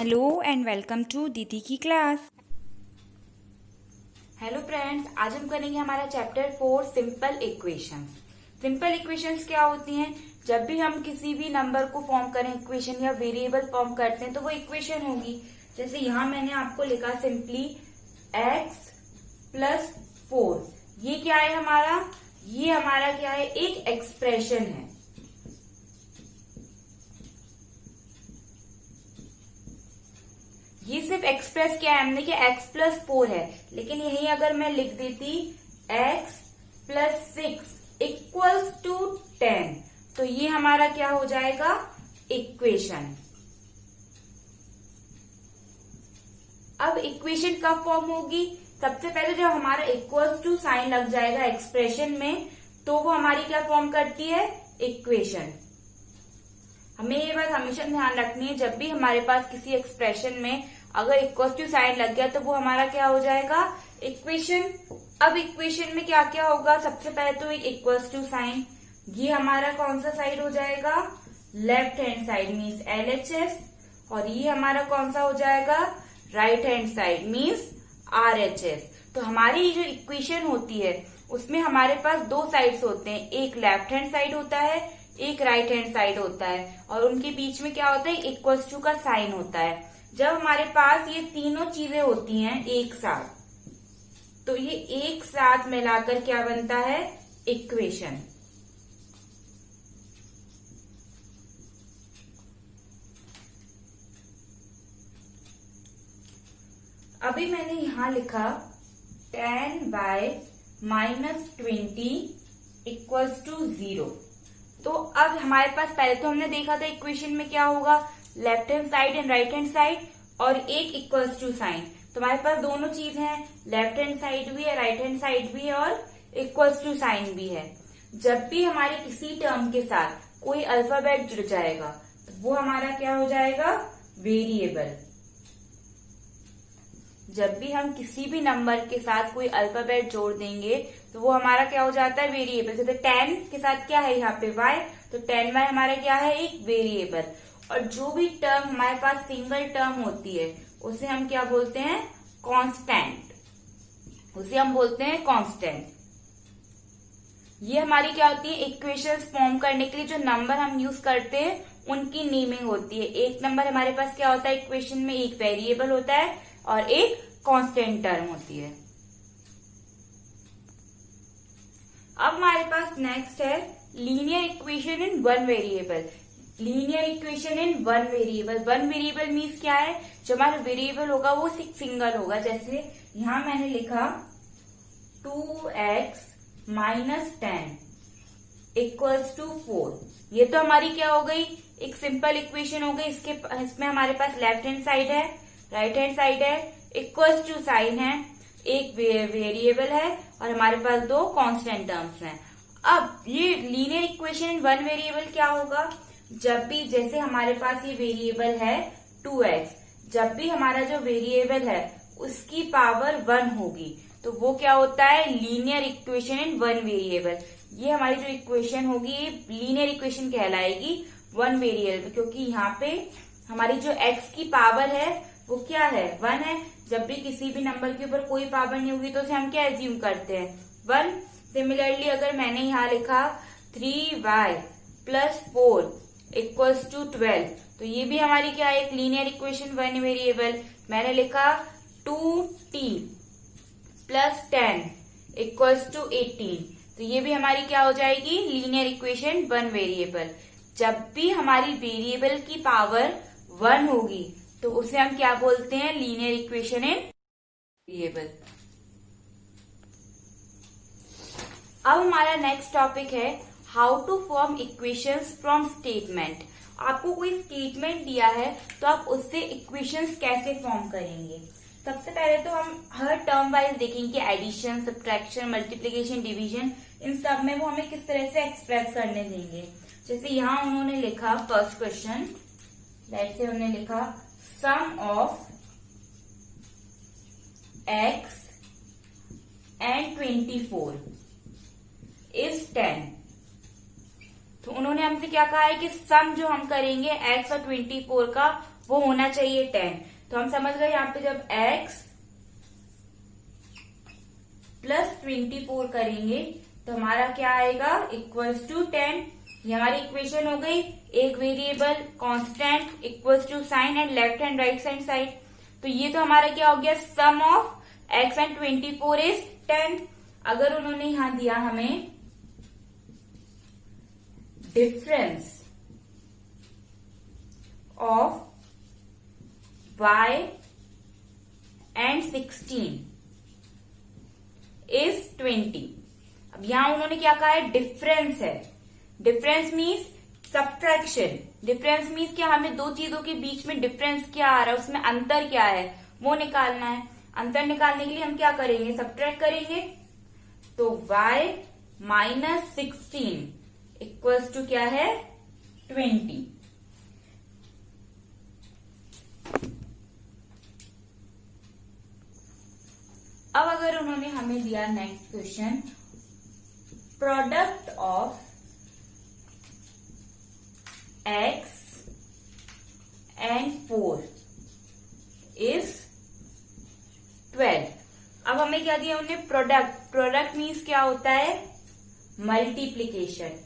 Hello and welcome to दीदी की class. Hello friends, आज हम करेंगे हमारा chapter 4 simple equations. Simple equations क्या होती हैं? जब भी हम किसी भी नंबर को फॉर्म करें इक्वेशन या वेरिएबल फॉर्म करते हैं तो वो इक्वेशन होगी। जैसे यहाँ मैंने आपको लिखा सिंपली x प्लस 4। ये क्या है हमारा? ये हमारा क्या है? एक एक्सप्रेशन है। ये सिर्फ एक्सप्रेस क्या है हमने कि x प्लस 4 है, लेकिन यही अगर मैं लिख देती x प्लस 6 इक्वल्स टू 10 तो ये हमारा क्या हो जाएगा? इक्वेशन। अब इक्वेशन कब फॉर्म होगी? सबसे पहले जब हमारा इक्वल्स टू साइन लग जाएगा एक्सप्रेशन में तो वो हमारी क्या फॉर्म करती है? इक्वेशन। हमें ये बात हमेशा ध्यान रखनी है, जब भी हमारे पास किसी एक्सप्रेशन में अगर इक्वल टू साइन लग गया तो वो हमारा क्या हो जाएगा? इक्वेशन। अब इक्वेशन में क्या क्या होगा? सबसे पहले तो एक इक्वल्स टू साइन, ये हमारा कौन सा साइड हो जाएगा? Left hand side means LHS, और ये हमारा कौन सा हो जाएगा? Right hand side means RHS। तो हमारी जो इक्वेशन होती है उसमें हमारे पास दो साइड्स होते हैं, एक लेफ्ट हैंड साइड होता है, एक राइट हैंड साइड होता है, और उनके बीच में क्या होता है? इक्वल्स टू का साइन होता है। जब हमारे पास ये तीनों चीजें होती हैं एक साथ तो ये एक साथ मिलाकर क्या बनता है? इक्वेशन। अभी मैंने यहां लिखा 10/-20 इक्वल्स टू 0। तो अब हमारे पास पहले तो हमने देखा था इक्वेशन में क्या होगा? Left hand side and right hand side और एक इक्वल्स टू साइन। तो हमारे पास दोनों चीज हैं, लेफ्ट हैंड साइड भी है, राइट हैंड साइड भी है और इक्वल्स टू साइन भी है। जब भी हमारे किसी टर्म के साथ कोई अल्फाबेट जुड़ जाएगा तो वो हमारा क्या हो जाएगा? वेरिएबल। जब भी हम किसी भी नंबर के साथ कोई अल्फाबेट जोड़ देंगे तो वो हमारा क्या हो जाता है? वेरिएबल। जैसे 10 के साथ क्या है यहाँ पे? y, तो 10y हमारा क्या है? एक वेरिएबल। और जो भी टर्म हमारे पास सिंगल टर्म होती है उसे हम क्या बोलते हैं? कांस्टेंट। उसे हम बोलते हैं कांस्टेंट। ये हमारी क्या होती है? इक्वेशंस फॉर्म करने के लिए जो नंबर हम यूज करते हैं उनकी नेमिंग होती है। एक नंबर हमारे पास क्या होता है इक्वेशन में? एक वेरिएबल होता है और एक कांस्टेंट टर्म होती है। अब हमारे पास नेक्स्ट है linear equation in one variable. Linear equation in one variable. One variable means क्या है? जो हमारा वेरिएबल होगा वो सिंगल होगा। जैसे यहां मैंने लिखा 2x माइनस 10 इक्वल्स टू 4। ये तो हमारी क्या हो गई? एक सिंपल इक्वेशन हो गई। इसमें हमारे पास लेफ्ट हैंड साइड है, राइट हैंड साइड है, इक्वल्स टू साइन है, एक वेरिएबल है और हमारे पास दो कांस्टेंट टर्म्स हैं। अब ये linear equation in one variable क्या होगा? जब भी जैसे हमारे पास ये वेरिएबल है 2x, जब भी हमारा जो वेरिएबल है उसकी पावर 1 होगी तो वो क्या होता है? Linear equation in one variable. ये हमारी जो इक्वेशन होगी ये लीनियर इक्वेशन कहलाएगी वन वेरिएबल, क्योंकि यहाँ पे हमारी जो x की पावर है वो क्या है? 1 है। जब भी किसी भी नंबर के ऊपर कोई पावर नहीं होगी तो उसे हम क्या एज्यूम करते हैं? 1। सिमिलरली अगर मैंने यहाँ लिखा 3y प्लस 4 इक्वल्स टू 12 तो ये भी हमारी क्या है? एक लीनियर इक्वेशन वन वेरिएबल। मैंने लिखा 2t प्लस 10 इक्वल्स टू 18 तो ये भी हमारी क्या हो जाएगी? Linear equation one variable. जब भी हमारी वेरिएबल की पावर 1 होगी तो उसे हम क्या बोलते हैं? Linear equation in variable. अब हमारा नेक्स्ट टॉपिक है how to form equations from statement. आपको कोई स्टेटमेंट दिया है तो आप उससे इक्वेशंस कैसे फॉर्म करेंगे? सबसे पहले तो हम हर टर्म वाइज देखेंगे, एडिशन, सब्ट्रैक्शन, मल्टीप्लिकेशन, डिवीजन, इन सब में वो हमें किस तरह से एक्सप्रेस करने देंगे। जैसे यहाँ उन्होंने लिखा फर्स्ट क्वेश्चन, लेट्स से उन्होंने लिखा सम ऑफ x एंड 24 इज 10। तो उन्होंने हमसे क्या कहा है कि सम जो हम करेंगे x और 24 का वो होना चाहिए 10। तो हम समझ गए यहाँ पे जब x प्लस 24 करेंगे तो हमारा क्या आएगा इक्वल्स टू 10। ये हमारी इक्वेशन हो गई। एक variable constant equals to sign and left hand right hand side. तो ये तो हमारा क्या हो गया, sum of x and 24 is 10। अगर उन्होंने यहां दिया हमें difference of y and 16 is 20। अब यहां उन्होंने क्या कहा है, डिफरेंस है। Difference means subtraction. Difference means क्या, हमें दो चीजों के बीच में डिफरेंस क्या आ रहा है, उसमें अंतर क्या है वो निकालना है। अंतर निकालने के लिए हम क्या करेंगे, सब्ट्रैक्ट करेंगे। तो y माइनस 16 इक्वल्स टू क्या है 20। अब अगर उन्होंने हमें दिया next question, product of x and 4 is 12। अब हमें क्या दिया उन्हें, प्रोडक्ट। प्रोडक्ट मीन्स क्या होता है, मल्टीप्लीकेशन।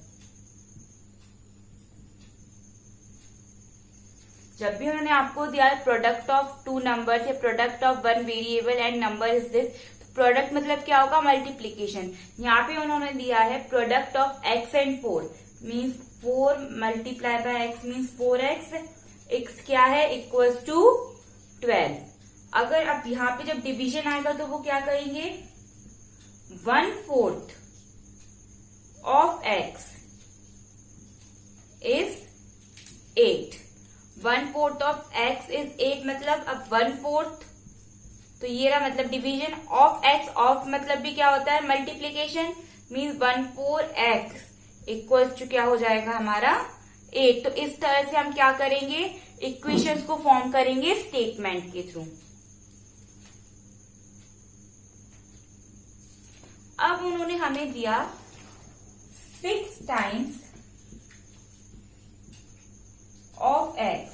जब भी उन्होंने आपको दिया है प्रोडक्ट ऑफ टू नंबर्स या product of one variable and number is this, तो प्रोडक्ट मतलब क्या होगा, मल्टीप्लीकेशन। यहाँ पे उन्होंने दिया है product of x and 4 means 4 multiply by x means 4x। x क्या है, इक्वल्स टू 12। अगर अब यहाँ पे जब डिवीजन आएगा तो वो क्या करेंगे, 1/4 of x is 8। 1/4 of x is 8 मतलब अब 1/4, तो ये रहा मतलब डिवीजन ऑफ x। ऑफ मतलब भी क्या होता है, multiplication means 1/4 x equals to क्या हो जाएगा हमारा 8। तो इस तरह से हम क्या करेंगे, इक्वेशंस को फॉर्म करेंगे स्टेटमेंट के थ्रू। अब उन्होंने हमें दिया 6 टाइम्स ऑफ x।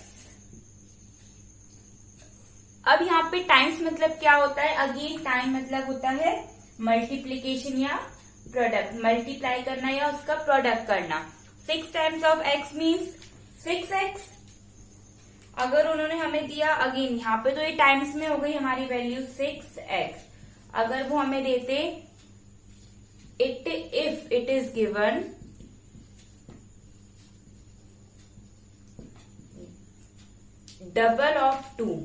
अब यहाँ पे टाइम्स मतलब क्या होता है, अगेन टाइम मतलब होता है मल्टीप्लीकेशन या प्रोडक्ट, मल्टीप्लाई करना या उसका प्रोडक्ट करना। 6 times of x means 6x। अगर उन्होंने हमें दिया, अगेन यहाँ पे तो ये टाइम्स में हो गई हमारी वैल्यू 6x। अगर वो हमें देते if it is given double of 2,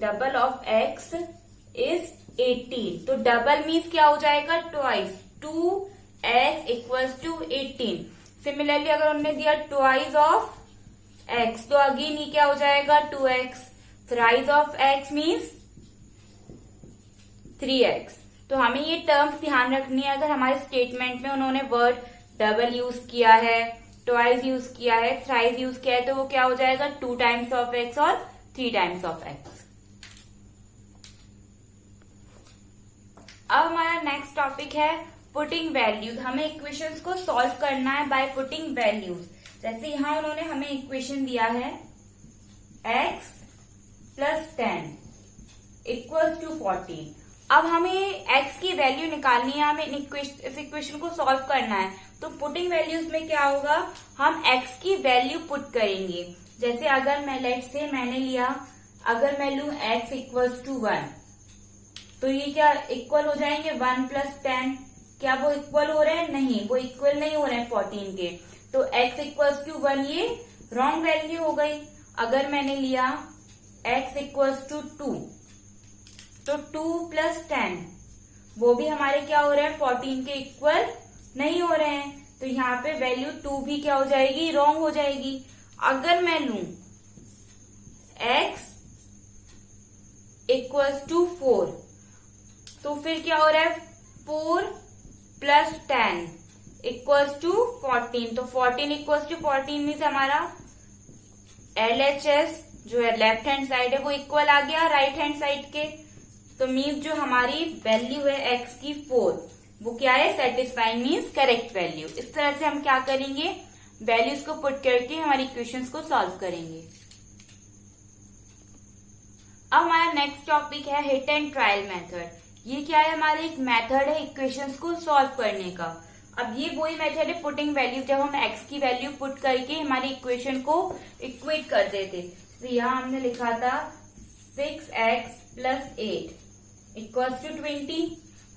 double of x is 18। तो डबल मीन्स क्या हो जाएगा, twice. 2x equals to 18। Similarly अगर उन्होंने दिया ट्वाइस ऑफ x तो अगेन ये क्या हो जाएगा 2x। Thrice of x means 3x। तो हमें ये टर्म्स ध्यान रखनी है। अगर हमारे स्टेटमेंट में उन्होंने वर्ड डबल यूज किया है, ट्वाइस यूज किया है, थ्राइस यूज किया है, तो वो क्या हो जाएगा 2 टाइम्स ऑफ x और 3 टाइम्स ऑफ x। अब हमारा नेक्स्ट टॉपिक है पुटिंग वैल्यूज। हमें इक्वेशंस को सॉल्व करना है बाय पुटिंग वैल्यूज। जैसे यहां उन्होंने हमें इक्वेशन दिया है x प्लस 10 इक्वल्स टू 14। अब हमें x की वैल्यू निकालनी है, हमें इस इक्वेशन को सॉल्व करना है। तो पुटिंग वैल्यूज में क्या होगा, हम x की वैल्यू पुट करेंगे। जैसे अगर मैं लेट्स से मैंने लिया, अगर मैं लू x इक्वल्स टू 1 तो ये क्या इक्वल हो जाएंगे 1 प्लस 10। क्या वो इक्वल हो रहे हैं, नहीं, वो इक्वल नहीं हो रहे हैं 14 के। तो x इक्वल्स टू 1 ये रॉन्ग वैल्यू हो गई। अगर मैंने लिया x इक्वल्स टू 2 तो 2 प्लस 10 वो भी हमारे क्या हो रहे हैं 14 के इक्वल नहीं हो रहे हैं। तो यहाँ पे वैल्यू 2 भी क्या हो जाएगी, रॉन्ग हो जाएगी। अगर मैं लू x इक्वल्स टू 4 तो फिर क्या हो रहा है 4 प्लस 10 इक्वल्स टू 14। तो 14 इक्वल्स टू 14 मीन्स हमारा LHS जो है लेफ्ट हैंड साइड है वो इक्वल आ गया राइट हैंड साइड के। तो मीन्स जो हमारी वैल्यू है x की 4 वो क्या है, सेटिस्फाइंग मीन्स करेक्ट वैल्यू। इस तरह से हम क्या करेंगे, वैल्यूज को पुट करके हमारी इक्वेशंस को सॉल्व करेंगे। अब हमारा नेक्स्ट टॉपिक है हिट एंड ट्रायल मेथड। ये क्या है, हमारा एक मेथड है इक्वेशंस को सॉल्व करने का। अब ये वही मेथड है पुटिंग वैल्यू, जब हम x की वैल्यू पुट करके हमारी इक्वेशन को इक्वेट कर देते। तो यहाँ हमने लिखा था 6x + 8 इक्वल्स टू 20।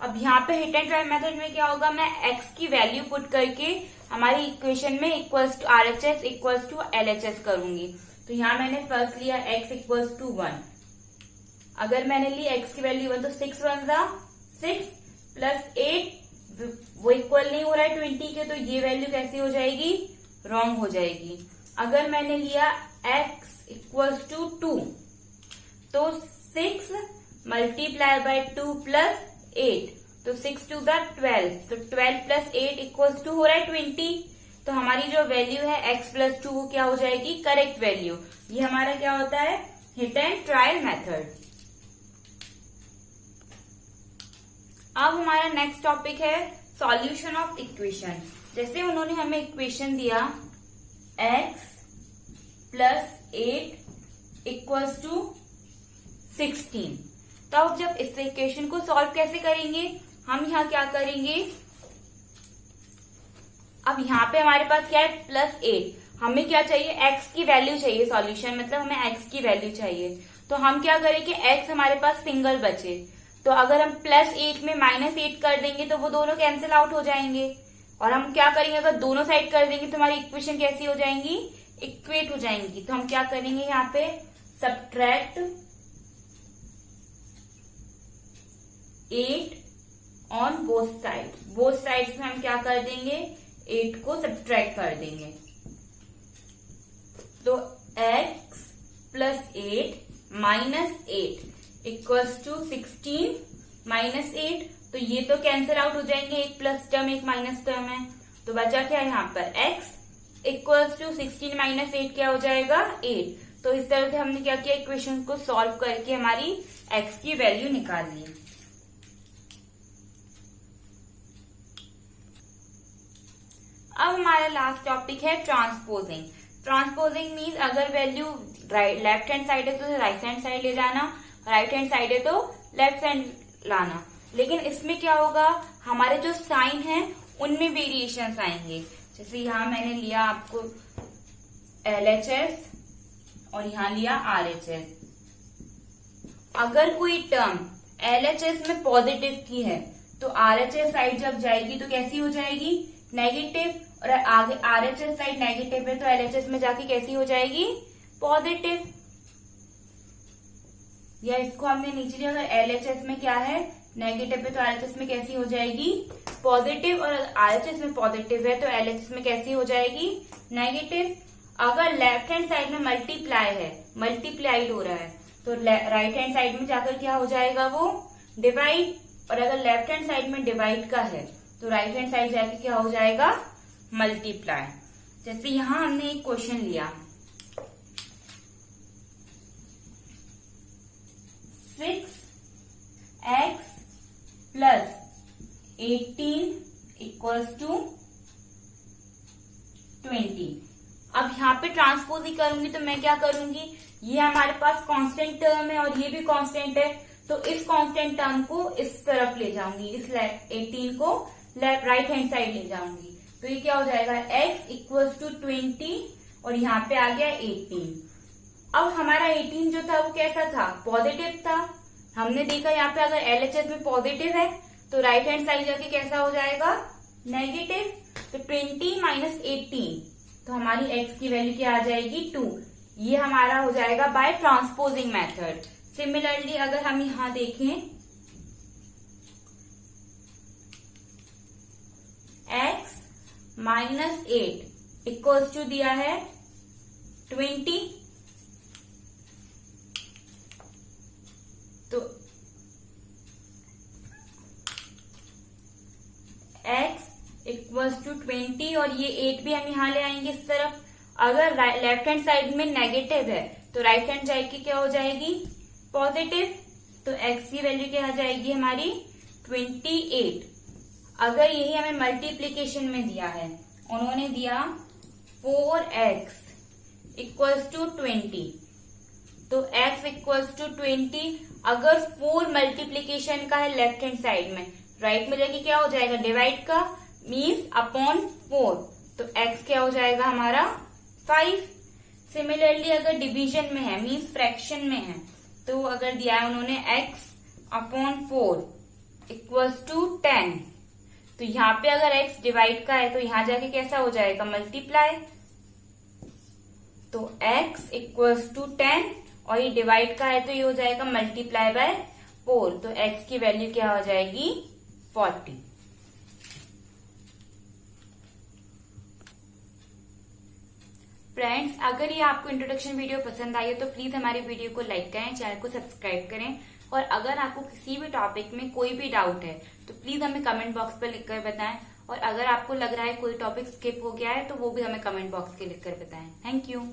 अब यहाँ पे हिट एंड ट्रायल मेथड में क्या होगा, मैं x की वैल्यू पुट करके हमारी इक्वेशन में equals to RHS equals to LHS करूंगी। तो यहाँ मैंने फर्स्ट लिया x इक्वल्स टू 1। अगर मैंने ली x की वैल्यू 1 तो 6 1 6 + 8 वो इक्वल नहीं हो रहा है 20 के, तो ये वैल्यू कैसी हो जाएगी, रॉन्ग हो जाएगी। अगर मैंने लिया x इक्वल्स टू 2 तो 6 × 2 + 8 तो 6 2 12, तो 12 + 8 इक्वल्स टू हो रहा है 20। तो हमारी जो वैल्यू है x + 2 वो क्या हो जाएगी, करेक्ट वैल्यू। ये हमारा क्या होता है, हिट एंड ट्रायल मेथड। अब हमारा नेक्स्ट टॉपिक है सॉल्यूशन ऑफ इक्वेशन। जैसे उन्होंने हमें इक्वेशन दिया x + 8 इक्वल्स टू 16। तो अब जब इस इक्वेशन को सॉल्व कैसे करेंगे, हम यहाँ क्या करेंगे, अब यहाँ पे हमारे पास क्या है +8, हमें क्या चाहिए, x की वैल्यू चाहिए, सॉल्यूशन मतलब हमें x की वैल्यू चाहिए। तो हम क्या करें कि x हमारे पास सिंगल बचे, तो अगर हम +8 में -8 कर देंगे तो वो दोनों कैंसिल आउट हो जाएंगे। और हम क्या करेंगे, अगर दोनों साइड कर देंगे तो हमारी इक्वेशन कैसी हो जाएंगी, इक्वेट हो जाएंगी। तो हम क्या करेंगे, यहाँ पे सब्ट्रैक्ट 8 ऑन बोथ साइड्स में हम क्या कर देंगे, 8 को सब्ट्रैक्ट कर देंगे। तो x + 8 - 8 इक्वल्स टू 16 - 8, तो ये तो कैंसिल आउट हो जाएंगे, एक प्लस टर्म एक माइनस टर्म है। तो बचा क्या है यहाँ पर, x इक्वल्स टू 16 - 8 क्या हो जाएगा, 8। तो इस तरह से हमने क्या किया, इक्वेशन को सॉल्व करके हमारी x की वैल्यू निकाल ली। अब हमारा लास्ट टॉपिक है ट्रांसपोजिंग। ट्रांसपोजिंग मीन्स अगर वैल्यू लेफ्ट हैंड साइड है तो राइट हैंड साइड ले जाना, राइट हैंड साइड है तो लेफ्ट हैंड लाना। लेकिन इसमें क्या होगा, हमारे जो साइन है उनमें वेरिएशंस आएंगे। जैसे यहाँ मैंने लिया आपको LHS और यहाँ लिया RHS। अगर कोई टर्म LHS में पॉजिटिव की है तो RHS साइड जब जाएगी तो कैसी हो जाएगी, नेगेटिव। और आगे RHS साइड नेगेटिव है तो LHS में जाके कैसी हो जाएगी, पॉजिटिव। या इसको हमने नीचे लिया, अगर LHS में क्या है, नेगेटिव है तो RHS में कैसी हो जाएगी, पॉजिटिव। और RHS में पॉजिटिव है तो LHS में कैसी हो जाएगी, नेगेटिव। अगर लेफ्ट हैंड साइड में मल्टीप्लाई है, मल्टीप्लाइड हो रहा है, तो राइट हैंड साइड में जाकर क्या हो जाएगा, वो डिवाइड। और अगर लेफ्ट हैंड साइड में डिवाइड का है तो राइट हैंड साइड जाके क्या हो जाएगा, मल्टीप्लाई। जैसे यहां हमने एक क्वेश्चन लिया 6x + 18 इक्वल्स टू 20। अब यहाँ पे ट्रांसपोज ही करूंगी तो मैं क्या करूंगी, ये हमारे पास कांस्टेंट टर्म है और ये भी कांस्टेंट है, तो इस कांस्टेंट टर्म को इस तरफ ले जाऊंगी, इस 18 को राइट हैंड साइड ले जाऊंगी। तो ये क्या हो जाएगा, x इक्वल्स टू 20 और यहाँ पे आ गया 18। अब हमारा 18 जो था वो कैसा था, पॉजिटिव था। हमने देखा यहाँ पे अगर LHS में पॉजिटिव है तो राइट हैंड साइड जाके कैसा हो जाएगा, नेगेटिव। तो 20 - 18, तो हमारी x की वैल्यू क्या आ जाएगी, 2। ये हमारा हो जाएगा बाय ट्रांसपोजिंग मेथड। सिमिलरली अगर हम यहाँ देखें x - 8 इक्वल्स टू दिया है 20, तो x इक्वल्स टू 20 और ये 8 भी हम यहाँ ले आएंगे इस तरफ। अगर लेफ्ट हैंड साइड में नेगेटिव है तो राइट हैंड साइड की क्या हो जाएगी, पॉजिटिव। तो x की वैल्यू क्या आ जाएगी हमारी, 28। अगर यही हमें मल्टीप्लीकेशन में दिया है, उन्होंने दिया 4x इक्वल्स टू 20। तो x इक्वल्स टू 20 अगर 4 मल्टीप्लीकेशन का है लेफ्ट हैंड साइड में, राइट में जाके क्या हो जाएगा, डिवाइड का मीन्स अपॉन 4, तो x क्या हो जाएगा हमारा 5। सिमिलरली अगर डिवीजन में है मीन्स फ्रैक्शन में है, तो अगर दिया है उन्होंने x अपॉन 4 इक्वल्स टू 10, तो यहाँ पे अगर x डिवाइड का है तो यहाँ जाके कैसा हो जाएगा, मल्टीप्लाई। तो x इक्वल्स टू 10 और ये डिवाइड का है तो ये हो जाएगा मल्टीप्लाई बाय 4, तो x की वैल्यू क्या हो जाएगी 40। फ्रेंड्स, अगर ये आपको इंट्रोडक्शन वीडियो पसंद आई है तो प्लीज हमारी वीडियो को लाइक करें, चैनल को सब्सक्राइब करें, और अगर आपको किसी भी टॉपिक में कोई भी डाउट है तो प्लीज हमें कमेंट बॉक्स पर लिखकर बताएं, और अगर आपको लग रहा है कोई टॉपिक स्किप हो गया है तो वो भी हमें कमेंट बॉक्स के लिखकर बताएं। Thank you.